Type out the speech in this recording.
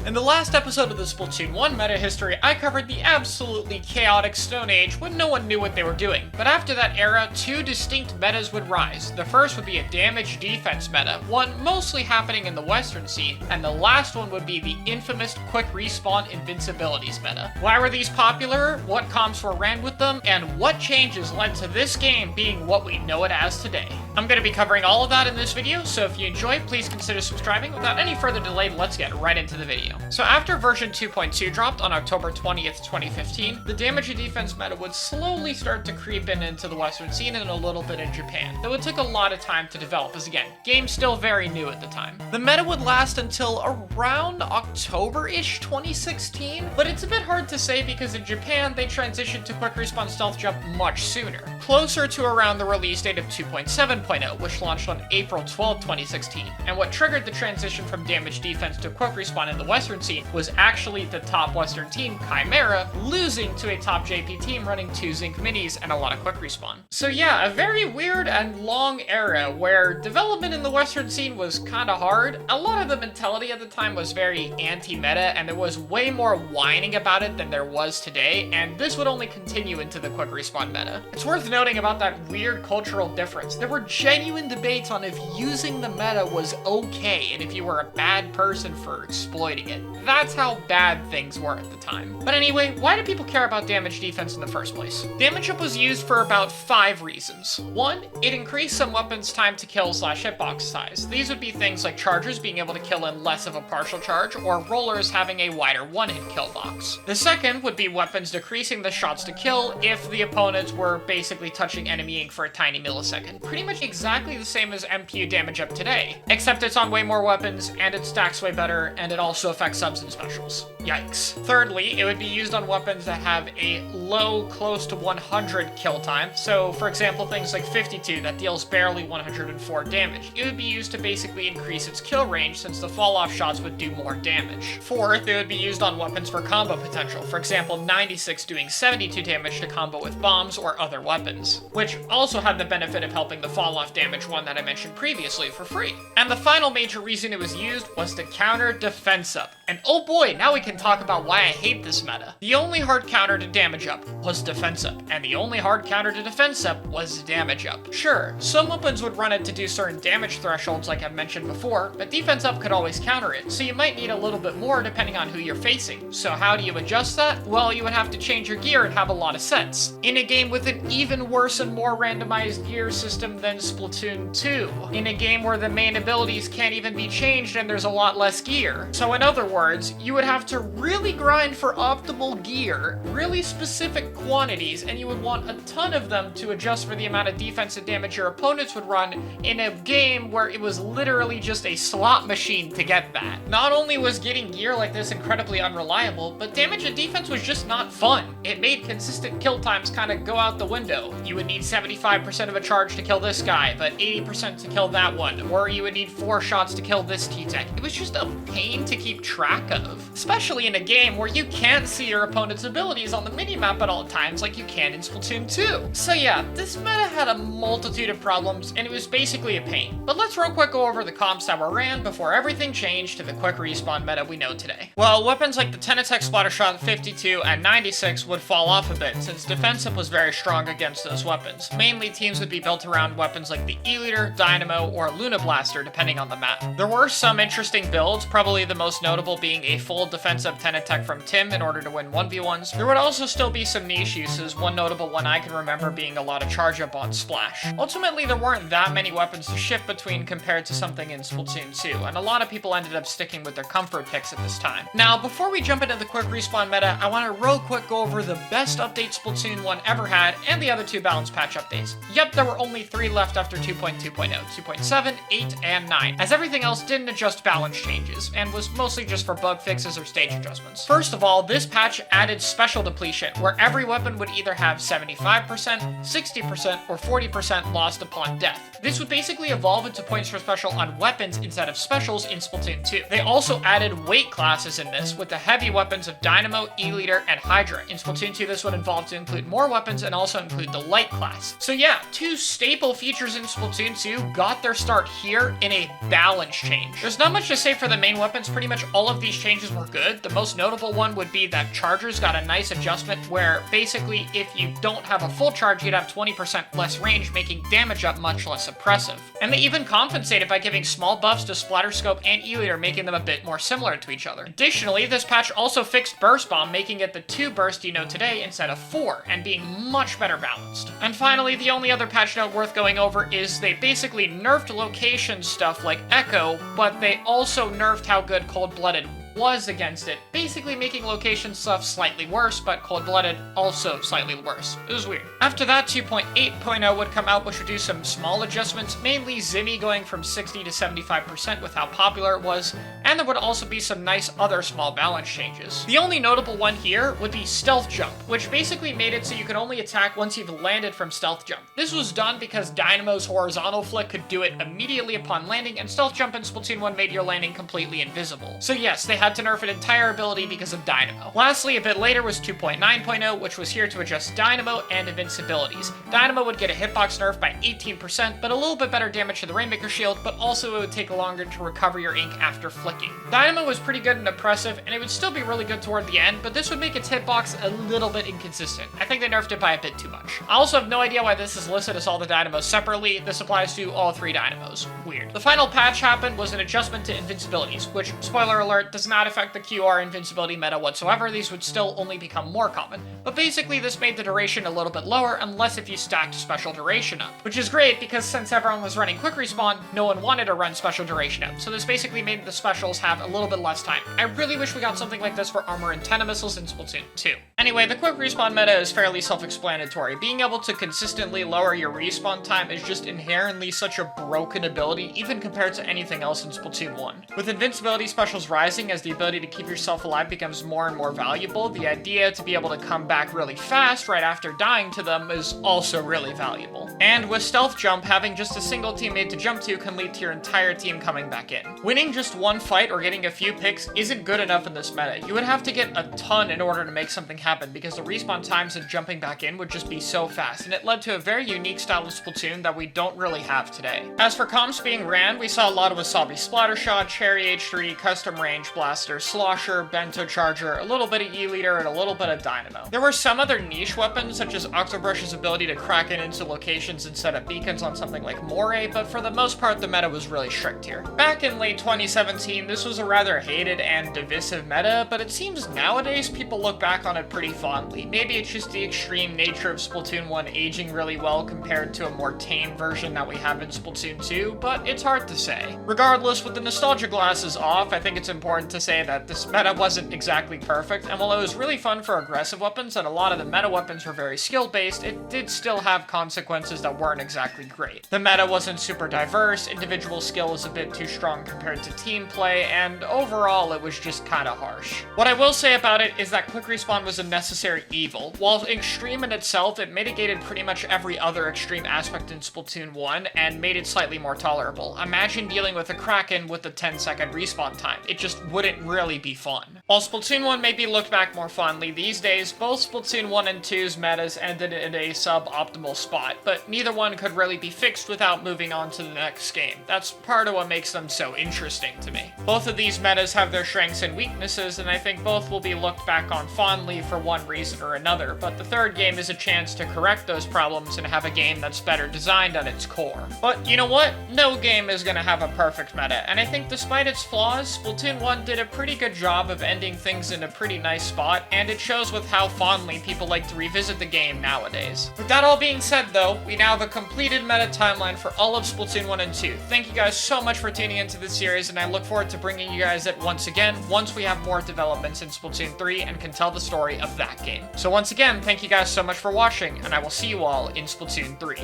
In the last episode of the Splatoon 1 meta history, I covered the absolutely chaotic Stone Age when no one knew what they were doing. But after that era, two distinct metas would rise. The first would be a damage defense meta, one mostly happening in the western scene, and the last one would be the infamous quick respawn Invincibilities meta. Why were these popular, what comps were ran with them, and what changes led to this game being what we know it as today? I'm going to be covering all of that in this video, so if you enjoy, please consider subscribing. Without any further delay, let's get right into the video. So after version 2.2 dropped on October 20th, 2015, the damage and defense meta would slowly start to creep into the western scene and a little bit in Japan, though it took a lot of time to develop, as again, game's still very new at the time. The meta would last until around October-ish 2016, but it's a bit hard to say because in Japan they transitioned to quick respawn stealth jump much sooner, closer to around the release date of 2.7.0, which launched on April 12, 2016, and what triggered the transition from damage defense to quick respawn in the western scene was actually the top western team, Chimera, losing to a top JP team running 2 Zinc minis and a lot of quick respawn. So yeah, a very weird and long era where development in the western scene was kinda hard. A lot of the mentality at the time was very anti-meta, and there was way more whining about it than there was today, and this would only continue into the quick respawn meta. It's worth noting about that weird cultural difference. There were genuine debates on if using the meta was okay, and if you were a bad person for exploiting it. That's how bad things were at the time. But anyway, why do people care about damage defense in the first place? Damage up was used for about 5 reasons. 1, it increased some weapons' time to kill / hitbox size. These would be things like chargers being able to kill in less of a partial charge, or rollers having a wider one-hit kill box. The second would be weapons decreasing the shots to kill if the opponents were basically touching enemy ink for a tiny millisecond. Pretty much exactly the same as MPU damage up today, except it's on way more weapons, and it stacks way better, and it also affects subs and specials. Yikes. Thirdly, it would be used on weapons that have a low, close to 100 kill time. So, for example, things like 52 that deals barely 104 damage. It would be used to basically increase its kill range since the fall-off shots would do more damage. Fourth, it would be used on weapons for combo potential. For example, 96 doing 72 damage to combo with bombs or other weapons, which also had the benefit of helping the fall-off damage one that I mentioned previously for free. And the final major reason it was used was to counter defense up. And oh boy, now we can talk about why I hate this meta. The only hard counter to damage up was defense up, and the only hard counter to defense up was damage up. Sure, some weapons would run it to do certain damage thresholds like I've mentioned before, but defense up could always counter it, so you might need a little bit more depending on who you're facing. So how do you adjust that? Well, you would have to change your gear and have a lot of sets. In a game with an even worse and more randomized gear system than Splatoon 2. In a game where the main abilities can't even be changed and there's a lot less gear. So in other words, you would have to really grind for optimal gear, really specific quantities, and you would want a ton of them to adjust for the amount of defense and damage your opponents would run in a game where it was literally just a slot machine to get that. Not only was getting gear like this incredibly unreliable, but damage and defense was just not fun. It made consistent kill times kind of go out the window. You would need 75% of a charge to kill this guy, but 80% to kill that one, or you would need 4 shots to kill this T-Tech. It was just a pain to keep track of, especially in a game where you can't see your opponent's abilities on the minimap at all times like you can in Splatoon 2. So yeah, this meta had a multitude of problems, and it was basically a pain. But let's real quick go over the comps that were ran before everything changed to the quick respawn meta we know today. Well, weapons like the 10 attack Splattershot, 52, and 96 would fall off a bit, since defense up was very strong against those weapons. Mainly teams would be built around weapons like the E-Liter, Dynamo, or Luna Blaster, depending on the map. There were some interesting builds, probably the most notable being a full defensive 10 attack from Tim in order to win 1v1s. There would also still be some niche uses, one notable one I can remember being a lot of charge up on Splash. Ultimately, there weren't that many weapons to shift between compared to something in Splatoon 2, and a lot of people ended up sticking with their comfort picks at this time. Now, before we jump into the quick respawn meta, I want to real quick go over the best update Splatoon 1 ever had, and the other 2 balance patch updates. Yep, there were only 3 left after 2.2.0, 2.7, 8, and 9, as everything else didn't adjust balance changes, and was mostly just for bug fixes or stage adjustments. First of all, this patch added special depletion, where every weapon would either have 75%, 60%, or 40% lost upon death. This would basically evolve into points for special on weapons instead of specials in Splatoon 2. They also added weight classes in this, with the heavy weapons of Dynamo, E-Liter, and Hydra. In Splatoon 2, this would involve to include more weapons and also include the light class. So yeah, 2 staple features in Splatoon 2 got their start here in a balance change. There's not much to say for the main weapons, pretty much all of of these changes were good. The most notable one would be that chargers got a nice adjustment where basically if you don't have a full charge, you'd have 20% less range, making damage up much less oppressive. And they even compensated by giving small buffs to Splatterscope and E-Liter, making them a bit more similar to each other. Additionally, this patch also fixed Burst Bomb, making it the 2 burst you know today instead of 4, and being much better balanced. And finally, the only other patch note worth going over is they basically nerfed location stuff like Echo, but they also nerfed how good Cold-Blooded was against it, basically making location stuff slightly worse, but Cold-Blooded also slightly worse. It was weird. After that, 2.8.0 would come out, which would do some small adjustments, mainly Zimmy going from 60 to 75% with how popular it was, and there would also be some nice other small balance changes. The only notable one here would be Stealth Jump, which basically made it so you could only attack once you've landed from Stealth Jump. This was done because Dynamo's Horizontal Flick could do it immediately upon landing, and Stealth Jump in Splatoon 1 made your landing completely invisible. So yes, they had to nerf an entire ability because of Dynamo. Lastly, a bit later was 2.9.0, which was here to adjust Dynamo and Invincibilities. Dynamo would get a hitbox nerf by 18%, but a little bit better damage to the Rainmaker shield, but also it would take longer to recover your ink after flicking. Dynamo was pretty good and oppressive, and it would still be really good toward the end, but this would make its hitbox a little bit inconsistent. I think they nerfed it by a bit too much. I also have no idea why this is listed as all the Dynamos separately. This applies to all 3 Dynamos. Weird. The final patch happened was an adjustment to Invincibilities, which, spoiler alert, does not affect the QR Invincibility meta whatsoever. These would still only become more common. But basically, this made the duration a little bit lower, unless if you stacked special duration up. Which is great, because since everyone was running quick respawn, no one wanted to run special duration up. So this basically made the specials have a little bit less time. I really wish we got something like this for armor antenna missiles in Splatoon 2. Anyway, the quick respawn meta is fairly self-explanatory. Being able to consistently lower your respawn time is just inherently such a broken ability, even compared to anything else in Splatoon 1. With invincibility specials rising as the ability to keep yourself alive becomes more and more valuable, the idea to be able to come back really fast right after dying to them is also really valuable. And with Stealth Jump, having just a single teammate to jump to can lead to your entire team coming back in. Winning just one fight or getting a few picks isn't good enough in this meta. You would have to get a ton in order to make something happen, because the respawn times and jumping back in would just be so fast, and it led to a very unique style of Splatoon that we don't really have today. As for comps being ran, we saw a lot of Wasabi Splattershot, Cherry H3, Custom Range Blaster, Slosher, Bento Charger, a little bit of E-Liter, and a little bit of Dynamo. There were some other niche weapons, such as Octobrush's ability to crack it into locations and set up beacons on something like Moray, but for the most part, the meta was really strict here. Back in late 2017, this was a rather hated and divisive meta, but it seems nowadays people look back on it pretty fondly. Maybe it's just the extreme nature of Splatoon 1 aging really well compared to a more tame version that we have in Splatoon 2, but it's hard to say. Regardless, with the nostalgia glasses off, I think it's important to say that this meta wasn't exactly perfect, and while it was really fun for aggressive weapons and a lot of the meta weapons were very skill-based, it did still have consequences that weren't exactly great. The meta wasn't super diverse, individual skill is a bit too strong compared to team play, and overall it was just kinda harsh. What I will say about it is that quick respawn was a necessary evil. While extreme in itself, it mitigated pretty much every other extreme aspect in Splatoon 1 and made it slightly more tolerable. Imagine dealing with a Kraken with a 10-second respawn time. It just wouldn't really be fun. While Splatoon 1 may be looked back more fondly these days, both Splatoon 1 and 2's metas ended in a sub-optimal spot, but neither one could really be fixed without moving on to the next game. That's part of what makes them so interesting to me. Both of these metas have their strengths and weaknesses, and I think both will be looked back on fondly for one reason or another, but the third game is a chance to correct those problems and have a game that's better designed at its core. But you know what? No game is gonna have a perfect meta, and I think despite its flaws, Splatoon 1 did a pretty good job of ending things in a pretty nice spot, and it shows with how fondly people like to revisit the game nowadays. With that all being said though, we now have a completed meta timeline for all of Splatoon 1 and 2. Thank you guys so much for tuning into this series, and I look forward to bringing you guys it once again once we have more developments in Splatoon 3 and can tell the story of that game. So once again, thank you guys so much for watching, and I will see you all in Splatoon 3.